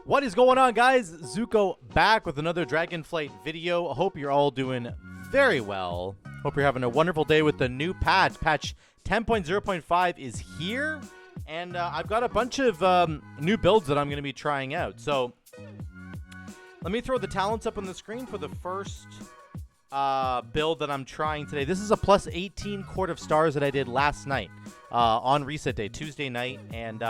What is going on, guys? Zuko back with another Dragonflight video. I hope you're all doing very well. Hope you're having a wonderful day with the new patch. Patch 10.0.5 is here, and I've got a bunch of new builds that I'm going to be trying out. So let me throw the talents up on the screen for the first build that I'm trying today. This is a plus 18 Court of Stars that I did last night on reset day, Tuesday night, and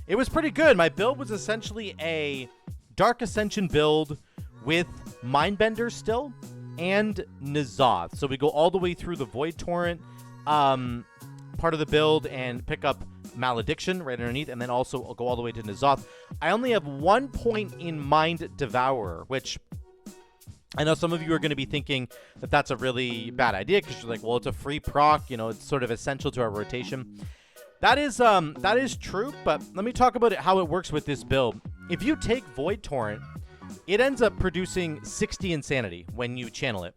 it was pretty good. My build was essentially a Dark Ascension build with Mindbender still and N'Zoth. So we go all the way through the Void Torrent part of the build and pick up Malediction right underneath, and then also go all the way to N'Zoth. I only have 1 point in Mind Devourer, which I know some of you are going to be thinking that that's a really bad idea because you're like, well, it's a free proc, you know, it's sort of essential to our rotation. That is true, but let me talk about how it works with this build. If you take Void Torrent, it ends up producing 60 insanity when you channel it.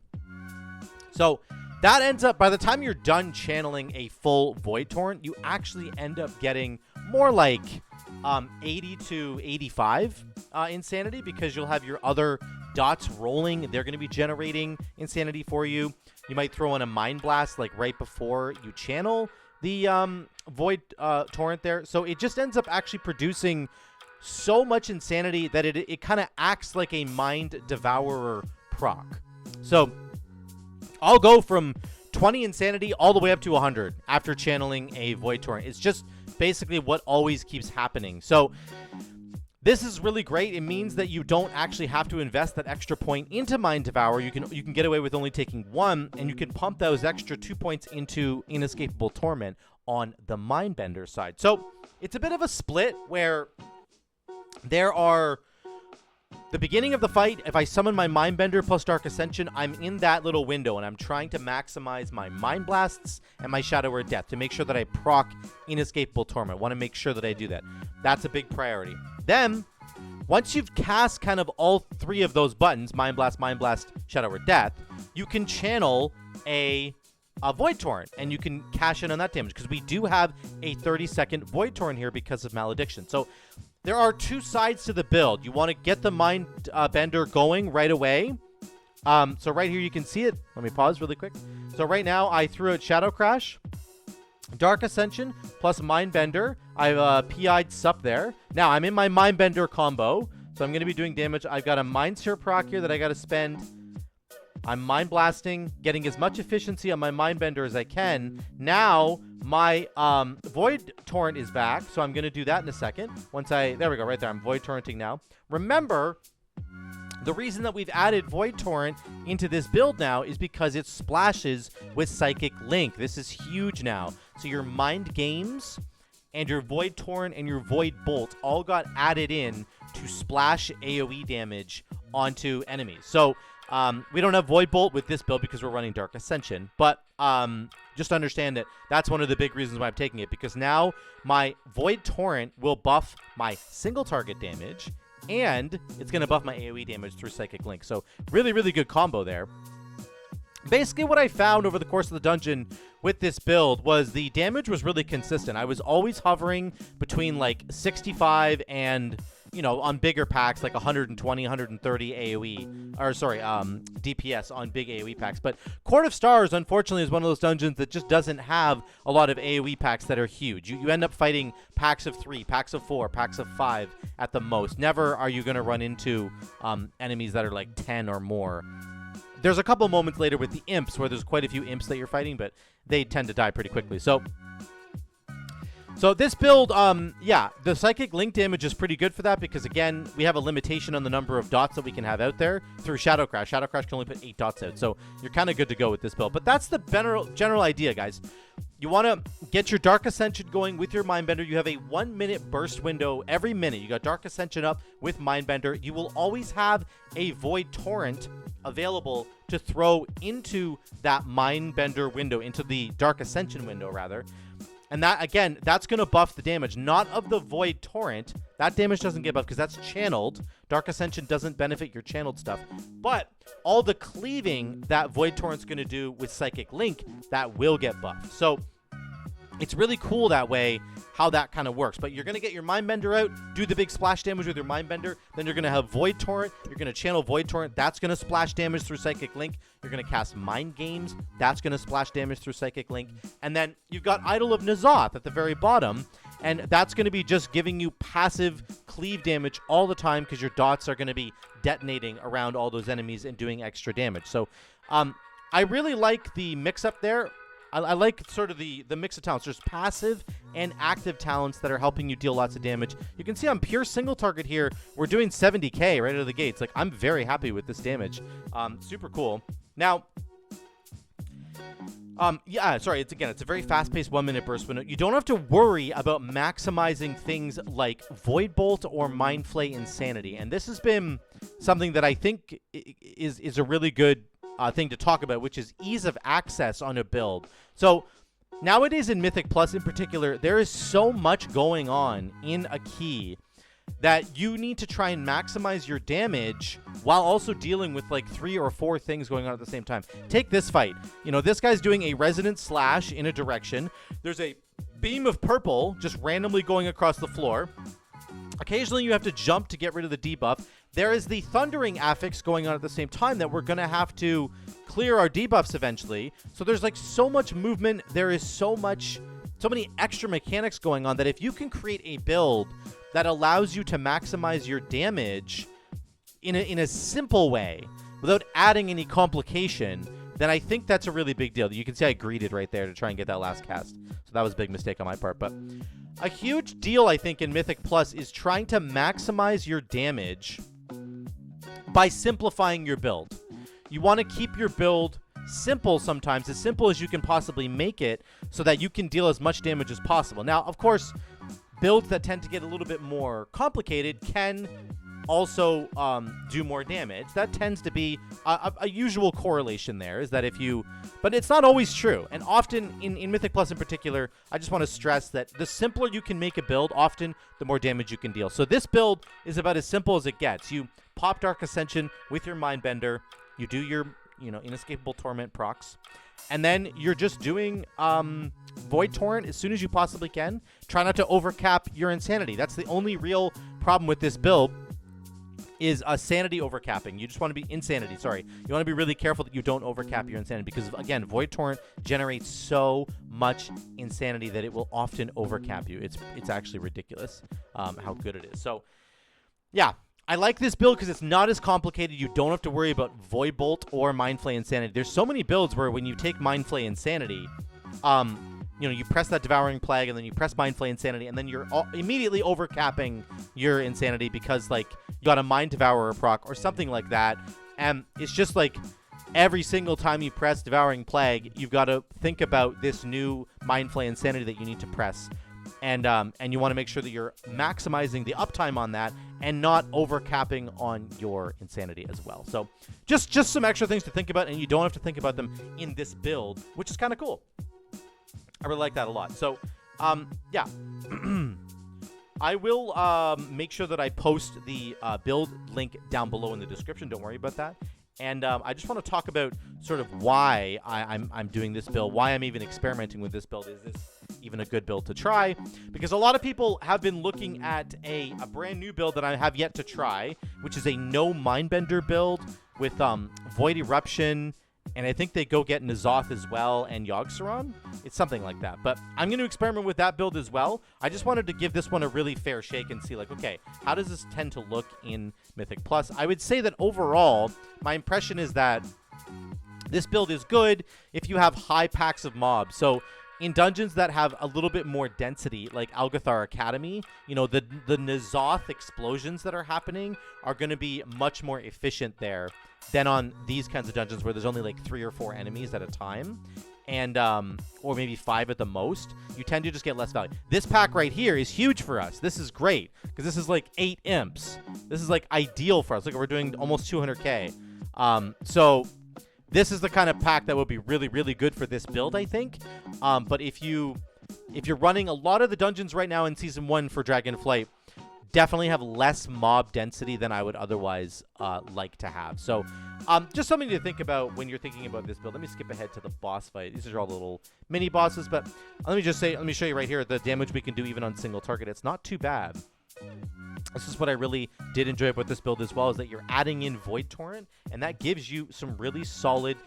So that ends up, by the time you're done channeling a full Void Torrent, you actually end up getting more like 80 to 85 insanity, because you'll have your other dots rolling. They're going to be generating insanity for you. You might throw in a Mind Blast like right before you channel the Void Torrent there. So it just ends up actually producing so much insanity that it kind of acts like a Mind Devourer proc. So I'll go from 20 insanity all the way up to 100 after channeling a Void Torrent. It's just basically what always keeps happening. So this is really great. It means that you don't actually have to invest that extra point into Mind Devour. You can get away with only taking 1, and you can pump those extra 2 points into Inescapable Torment on the Mindbender side. So it's a bit of a split where there are the beginning of the fight. If I summon my Mindbender plus Dark Ascension, I'm in that little window, and I'm trying to maximize my Mind Blasts and my Shadow Word Death to make sure that I proc Inescapable Torment. I want to make sure that I do that. That's a big priority. Then, once you've cast kind of all 3 of those buttons, Mind Blast, Shadow Word Death, you can channel a Void Torrent, and you can cash in on that damage, because we do have a 30-second Void Torrent here because of Malediction. So there are 2 sides to the build. You want to get the Mind Bender going right away. So right here you can see it. Let me pause really quick. So right now I threw out Shadow Crash, Dark Ascension plus Mindbender. I've PI'd Sup there. Now I'm in my Mindbender combo, so I'm going to be doing damage. I've got a Mind Seer proc here that I got to spend. I'm Mind Blasting, getting as much efficiency on my Mindbender as I can. Now my Void Torrent is back, so I'm going to do that in a second. There we go, right there. I'm Void Torrenting now. Remember, the reason that we've added Void Torrent into this build now is because it splashes with Psychic Link. This is huge now. So your Mind Games and your Void Torrent and your Void Bolt all got added in to splash AoE damage onto enemies. So we don't have Void Bolt with this build because we're running Dark Ascension, but just understand that that's one of the big reasons why I'm taking it, because now my Void Torrent will buff my single target damage, and it's going to buff my AoE damage through Psychic Link. So really, really good combo there. Basically, what I found over the course of the dungeon with this build was the damage was really consistent. I was always hovering between like 65 and, you know, on bigger packs, like 120, 130 AoE, or sorry, DPS on big AoE packs. But Court of Stars, unfortunately, is one of those dungeons that just doesn't have a lot of AoE packs that are huge. You end up fighting packs of 3, packs of 4, packs of 5 at the most. Never are you going to run into enemies that are like 10 or more. There's a couple moments later with the imps where there's quite a few imps that you're fighting, but they tend to die pretty quickly. So this build, yeah, the Psychic Link damage is pretty good for that, because, again, we have a limitation on the number of dots that we can have out there through Shadow Crash. Shadow Crash can only put 8 dots out, so you're kind of good to go with this build. But that's the general idea, guys. You want to get your Dark Ascension going with your Mindbender. You have a 1-minute burst window every minute. You got Dark Ascension up with Mindbender. You will always have a Void Torrent available to throw into that Mindbender window, into the Dark Ascension window, rather. And that, again, that's going to buff the damage, not of the Void Torrent. That damage doesn't get buffed because that's channeled. Dark Ascension doesn't benefit your channeled stuff. But all the cleaving that Void Torrent's going to do with Psychic Link, that will get buffed. So it's really cool that way how that kind of works. But you're going to get your Mindbender out, do the big splash damage with your Mindbender. Then you're going to have Void Torrent. You're going to channel Void Torrent. That's going to splash damage through Psychic Link. You're going to cast Mind Games. That's going to splash damage through Psychic Link. And then you've got Idol of N'Zoth at the very bottom. And that's going to be just giving you passive cleave damage all the time because your dots are going to be detonating around all those enemies and doing extra damage. So I really like the mix-up there. I like sort of the mix of talents. There's passive and active talents that are helping you deal lots of damage. You can see on pure single target here, we're doing 70k right out of the gates. Like, I'm very happy with this damage. Super cool. Now, yeah, sorry, it's a very fast-paced 1-minute burst window. You don't have to worry about maximizing things like Void Bolt or Mind Flay Insanity. And this has been something that I think is a really good thing to talk about, which is ease of access on a build. So nowadays in Mythic Plus in particular, there is so much going on in a key that you need to try and maximize your damage while also dealing with like 3 or 4 things going on at the same time. Take this fight. You know, this guy's doing a resonant slash in a direction. There's a beam of purple just randomly going across the floor. Occasionally you have to jump to get rid of the debuff. There is the Thundering Affix going on at the same time that we're going to have to clear our debuffs eventually. So there's like so much movement. There is so many extra mechanics going on that if you can create a build that allows you to maximize your damage in a simple way without adding any complication, then I think that's a really big deal. You can see I greeted right there to try and get that last cast. So that was a big mistake on my part. But a huge deal, I think, in Mythic Plus is trying to maximize your damage by simplifying your build. You want to keep your build simple sometimes, as simple as you can possibly make it, so that you can deal as much damage as possible. Now, of course, builds that tend to get a little bit more complicated can also do more damage. That tends to be a usual correlation there, is that if you... But it's not always true. And often, in Mythic Plus in particular, I just want to stress that the simpler you can make a build, often the more damage you can deal. So this build is about as simple as it gets. You pop Dark Ascension with your Mindbender. You do your, Inescapable Torment procs. And then you're just doing Void Torrent as soon as you possibly can. Try not to overcap your Insanity. That's the only real problem with this build, is sanity overcapping. You just want to be insanity, sorry. You want to be really careful that you don't overcap your insanity because, again, Void Torrent generates so much insanity that it will often overcap you. It's actually ridiculous how good it is. So, yeah, I like this build because it's not as complicated. You don't have to worry about Void Bolt or Mind Flay Insanity. There's so many builds where when you take Mind Flay Insanity, you press that Devouring Plague, and then you press Mind Flay Insanity, and then you're immediately overcapping your Insanity because, like, you got a Mind Devourer proc or something like that. And it's just like every single time you press Devouring Plague, you've got to think about this new Mind Flay Insanity that you need to press. And you want to make sure that you're maximizing the uptime on that and not overcapping on your Insanity as well. So just some extra things to think about, and you don't have to think about them in this build, which is kind of cool. I really like that a lot. So, yeah. I will make sure that I post the build link down below in the description. Don't worry about that. And I just want to talk about sort of why I'm doing this build, why I'm even experimenting with this build. Is this even a good build to try? Because a lot of people have been looking at a brand new build that I have yet to try, which is a no Mindbender build with Void Eruption, and I think they go get N'Zoth as well and Yogg-Saron. It's something like that. But I'm going to experiment with that build as well. I just wanted to give this one a really fair shake and see, like, okay, how does this tend to look in Mythic Plus? I would say that overall, my impression is that this build is good if you have high packs of mobs. So in dungeons that have a little bit more density, like Algathar Academy, the N'Zoth explosions that are happening are going to be much more efficient there than on these kinds of dungeons where there's only like 3 or 4 enemies at a time, and or maybe 5 at the most. You tend to just get less value. This pack right here is huge for us. This is great because this is like 8 imps. This is like ideal for us. Look, we're doing almost 200k. So this is the kind of pack that would be really, really good for this build, I think. But if you're running a lot of the dungeons right now in Season 1 for Dragonflight, definitely have less mob density than I would otherwise like to have. So just something to think about when you're thinking about this build. Let me skip ahead to the boss fight. These are all the little mini bosses, but let me show you right here the damage we can do even on single target. It's not too bad. This is what I really did enjoy about this build as well, is that you're adding in Void Torrent, and that gives you some really solid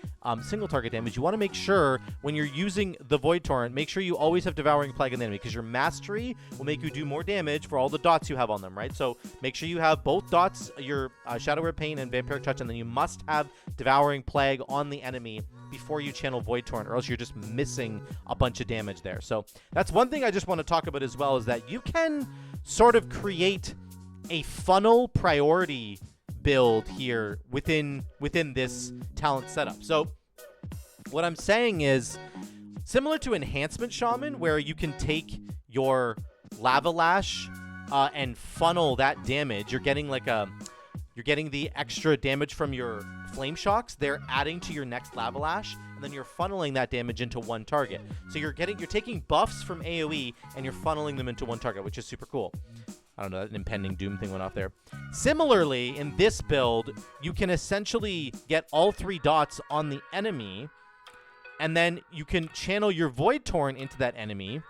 single target damage. You want to make sure when you're using the Void Torrent, make sure you always have Devouring Plague on the enemy, because your Mastery will make you do more damage for all the dots you have on them, right? So make sure you have both dots, your Shadow Rip Pain and Vampiric Touch, and then you must have Devouring Plague on the enemy before you channel Void Torrent, or else you're just missing a bunch of damage there. So that's one thing I just want to talk about as well, is that you can sort of create a funnel priority build here within this talent setup. So what I'm saying is, similar to Enhancement Shaman, where you can take your Lava Lash and funnel that damage. You're getting the extra damage from your Flame Shocks. They're adding to your next Lava Lash, and then you're funneling that damage into one target. So you're taking buffs from AoE and you're funneling them into one target, which is super cool. I don't know, that impending doom thing went off there. Similarly, in this build, you can essentially get all 3 dots on the enemy, and then you can channel your Void Torrent into that enemy,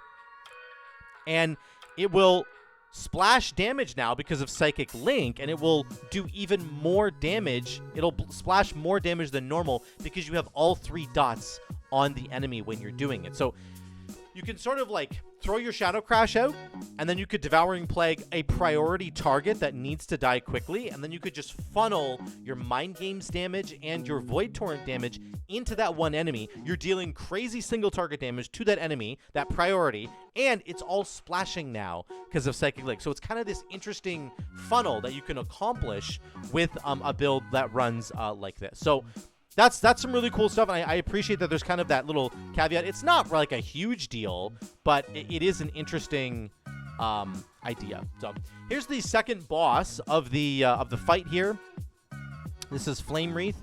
and it will splash damage now because of Psychic Link, and it will do even more damage. It'll splash more damage than normal because you have all 3 dots on the enemy when you're doing it. So you can sort of like throw your Shadow Crash out, and then you could Devouring Plague a priority target that needs to die quickly, and then you could just funnel your Mind Games damage and your Void Torrent damage into that one enemy. You're dealing crazy single target damage to that enemy, that priority, and it's all splashing now because of Psychic Link. So it's kind of this interesting funnel that you can accomplish with a build that runs like this. So that's some really cool stuff, and I appreciate that there's kind of that little caveat. It's not like a huge deal, but it is an interesting idea. So here's the second boss of the fight here. This is Flamewreath,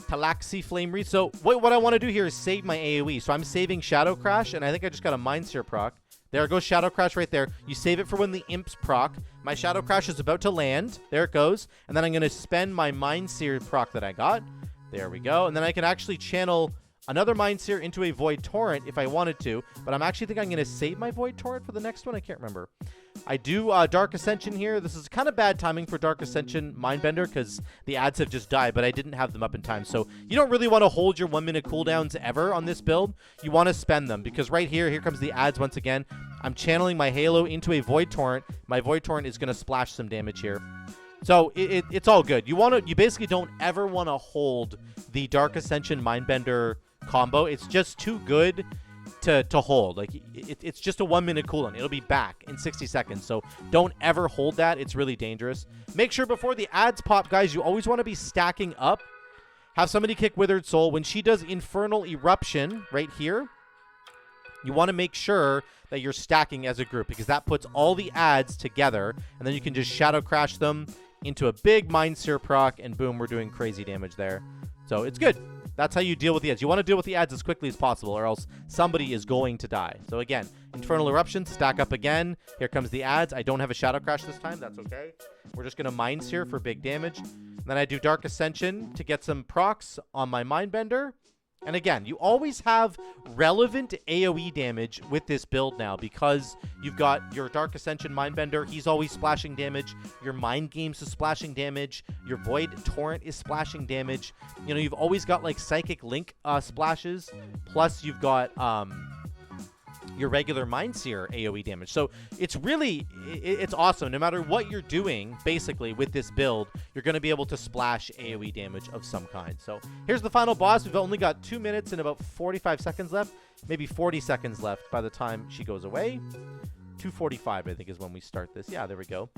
Talixer Flamewreath. So what I want to do here is save my AoE. So I'm saving Shadow Crash, and I think I just got a Mind Sear proc. There goes Shadow Crash right there. You save it for when the imps proc. My Shadow Crash is about to land. There it goes. And then I'm going to spend my Mind Sear proc that I got. There we go. And then I can actually channel another Mind Sear into a Void Torrent if I wanted to. But I'm actually think I'm going to save my Void Torrent for the next one. I can't remember. I do Dark Ascension here. This is kind of bad timing for Dark Ascension Mindbender because the ads have just died, but I didn't have them up in time. So you don't really want to hold your 1 minute cooldowns ever on this build. You want to spend them because right here comes the ads once again. I'm channeling my Halo into a Void Torrent. My Void Torrent is going to splash some damage here. So it's all good. You basically don't ever want to hold the Dark Ascension Mindbender combo. It's just too good to hold. Like it's just a 1 minute cooldown. It'll be back in 60 seconds. So don't ever hold that. It's really dangerous. Make sure before the ads pop, guys, you always want to be stacking up. Have somebody kick Withered Soul. When she does Infernal Eruption right here, you want to make sure that you're stacking as a group because that puts all the ads together, and then you can just Shadow Crash them into a big Mind Sear proc, and boom, we're doing crazy damage there. So it's good. That's how you deal with the ads. You want to deal with the ads as quickly as possible, or else somebody is going to die. So again, Infernal Eruption, stack up again. Here comes the ads. I don't have a Shadow Crash this time. That's okay. We're just going to Mind Sear for big damage. Then I do Dark Ascension to get some procs on my Mindbender. And again, you always have relevant AoE damage with this build now because you've got your Dark Ascension Mindbender. He's always splashing damage. Your Mind Games is splashing damage. Your Void Torrent is splashing damage. You know, you've always got like Psychic Link splashes. Plus you've got your regular Mind Sear AoE damage. So it's really, it's awesome. No matter what you're doing, basically, with this build, you're going to be able to splash AoE damage of some kind. So here's the final boss. We've only got 2 minutes and about 45 seconds left. Maybe 40 seconds left by the time she goes away. 2:45, I think, is when we start this. Yeah, there we go.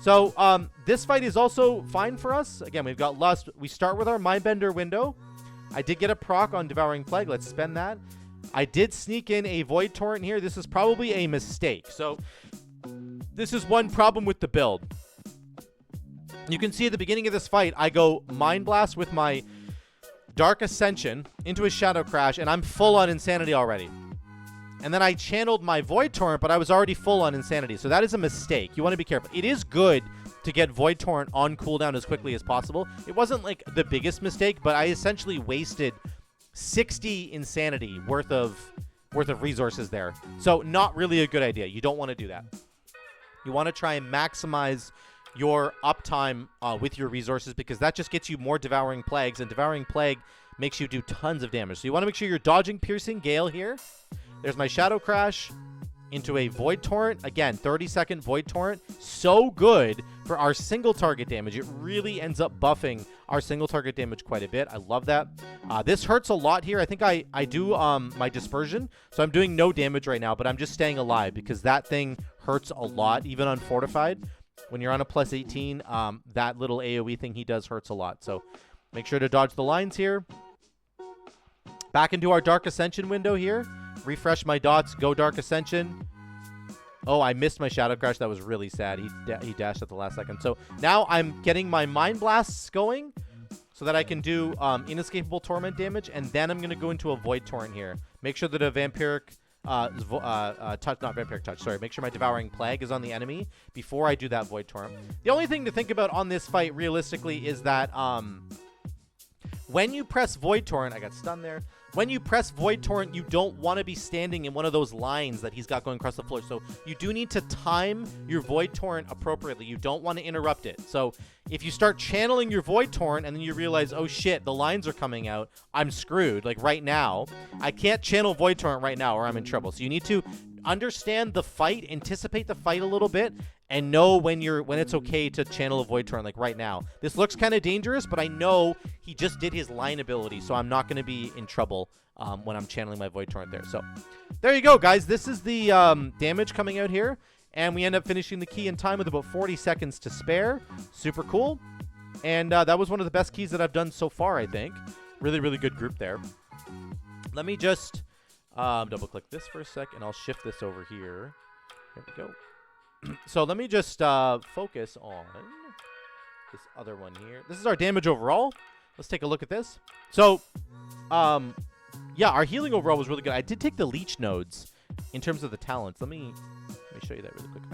So this fight is also fine for us. Again, we've got Lust. We start with our Mindbender window. I did get a proc on Devouring Plague. Let's spend that. I did sneak in a Void Torrent here. This is probably a mistake. So this is one problem with the build. You can see at the beginning of this fight, I go Mind Blast with my Dark Ascension into a Shadow Crash, and I'm full on Insanity already. And then I channeled my Void Torrent, but I was already full on Insanity. So that is a mistake. You want to be careful. It is good to get Void Torrent on cooldown as quickly as possible. It wasn't like the biggest mistake, but I essentially wasted 60 Insanity worth of resources there. So not really a good idea. You don't want to do that. You want to try and maximize your uptime with your resources, because that just gets you more Devouring Plagues, and Devouring Plague makes you do tons of damage. So you want to make sure you're dodging Piercing Gale here. There's my Shadow Crash into a Void Torrent. Again, 30-second Void Torrent. So good for our single target damage. It really ends up buffing our single target damage quite a bit. I love that. This hurts a lot here. I think I do my Dispersion, so I'm doing no damage right now, but I'm just staying alive because that thing hurts a lot, even unfortified. When you're on a plus 18, that little AoE thing he does hurts a lot. So make sure to dodge the lines here. Back into our Dark Ascension window here. Refresh my dots, go Dark Ascension. Oh, I missed my Shadow Crash. That was really sad. He dashed at the last second. So now I'm getting my Mind Blasts going so that I can do Inescapable Torment damage, and then I'm going to go into a Void Torrent here. Make sure that a Vampiric Touch, not Vampiric Touch, sorry. Make sure my Devouring Plague is on the enemy before I do that Void Torrent. The only thing to think about on this fight, realistically, is that when you press Void Torrent, I got stunned there. When you press Void Torrent, you don't want to be standing in one of those lines that he's got going across the floor. So you do need to time your Void Torrent appropriately. You don't want to interrupt it. So if you start channeling your Void Torrent and then you realize, oh shit, the lines are coming out, I'm screwed. Like right now, I can't channel Void Torrent right now or I'm in trouble. So you need to understand the fight, anticipate the fight a little bit, and know when it's okay to channel a Void Torrent, like right now. This looks kind of dangerous, but I know he just did his line ability, so I'm not going to be in trouble when I'm channeling my Void Torrent there. So there you go, guys. This is the damage coming out here, and we end up finishing the key in time with about 40 seconds to spare. Super cool. And that was one of the best keys that I've done so far, I think. Really, really good group there. Let me just double-click this for a sec, and I'll shift this over here. There we go. So let me just focus on this other one here. This is our damage overall. Let's take a look at this. So, yeah, our healing overall was really good. I did take the leech nodes in terms of the talents. Let me show you that really quick.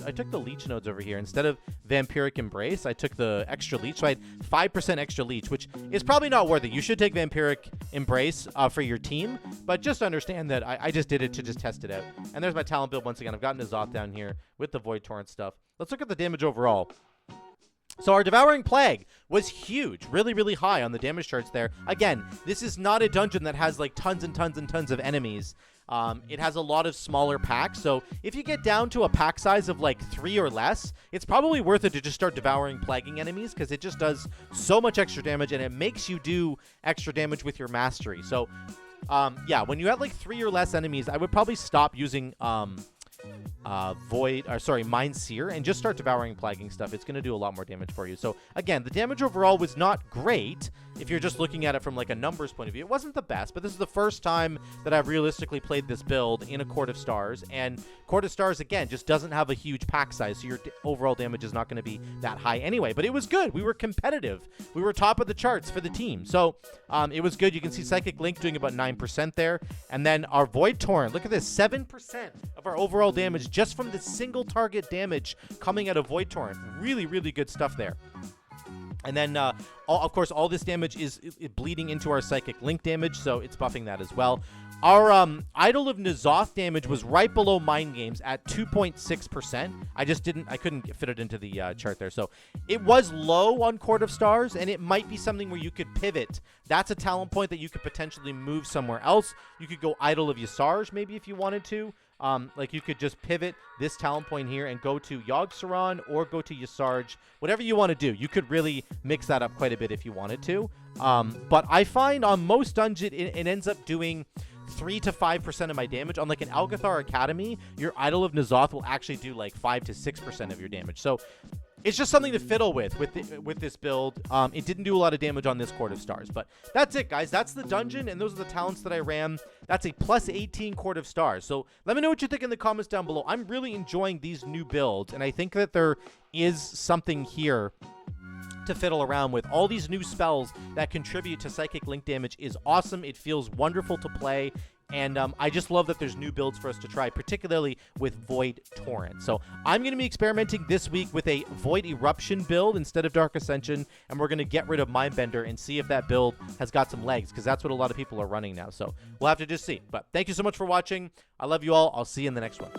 I took the leech nodes over here. Instead of Vampiric Embrace, I took the extra leech. So I had 5% extra leech, which is probably not worth it. You should take Vampiric Embrace for your team, but just understand that I just did it to just test it out. And there's my talent build once again. I've gotten Azoth down here with the Void Torrent stuff. Let's look at the damage overall. So our Devouring Plague was huge, really, really high on the damage charts there. Again, this is not a dungeon that has like tons and tons and tons of enemies. It has a lot of smaller packs, so if you get down to a pack size of like 3 or less, it's probably worth it to just start Devouring Plaguing enemies, because it just does so much extra damage, and it makes you do extra damage with your mastery. So, yeah, when you have like 3 or less enemies, I would probably stop using Mind Seer and just start Devouring Plaguing stuff. It's going to do a lot more damage for you. So again, the damage overall was not great if you're just looking at it from like a numbers point of view. It wasn't the best, but this is the first time that I've realistically played this build in a Court of Stars, and Court of Stars again just doesn't have a huge pack size, so your overall damage is not going to be that high anyway. But it was good. We were competitive. We were top of the charts for the team, so it was good. You can see Psychic Link doing about 9% there, and then our Void Torrent, look at this, 7% of our overall damage just from the single target damage coming out of Void Torrent. Really, really good stuff there. And then, of course, all this damage is bleeding into our Psychic Link damage, so it's buffing that as well. Our Idol of N'Zoth damage was right below Mind Games at 2.6%. I couldn't fit it into the chart there. So it was low on Court of Stars, and it might be something where you could pivot. That's a talent point that you could potentially move somewhere else. You could go Idol of Ysarge maybe if you wanted to. Like you could just pivot this talent point here and go to Yogg-Saron or go to Ysarge. Whatever you want to do. You could really mix that up quite a bit if you wanted to. But I find on most dungeons it ends up doing 3 to 5% of my damage. On like an Alcathar Academy, your Idol of N'Zoth will actually do like 5 to 6% of your damage. So it's just something to fiddle with this build. It didn't do a lot of damage on this Court of Stars, but that's it, guys. That's the dungeon, and those are the talents that I ran. That's a plus 18 Court of Stars. So let me know what you think in the comments down below. I'm really enjoying these new builds, and I think that there is something here to fiddle around with. All these new spells that contribute to Psychic Link damage is awesome. It feels wonderful to play. And I just love that there's new builds for us to try, particularly with Void Torrent. So I'm going to be experimenting this week with a Void Eruption build instead of Dark Ascension, and we're going to get rid of Mindbender and see if that build has got some legs, because that's what a lot of people are running now. So we'll have to just see. But thank you so much for watching. I love you all. I'll see you in the next one.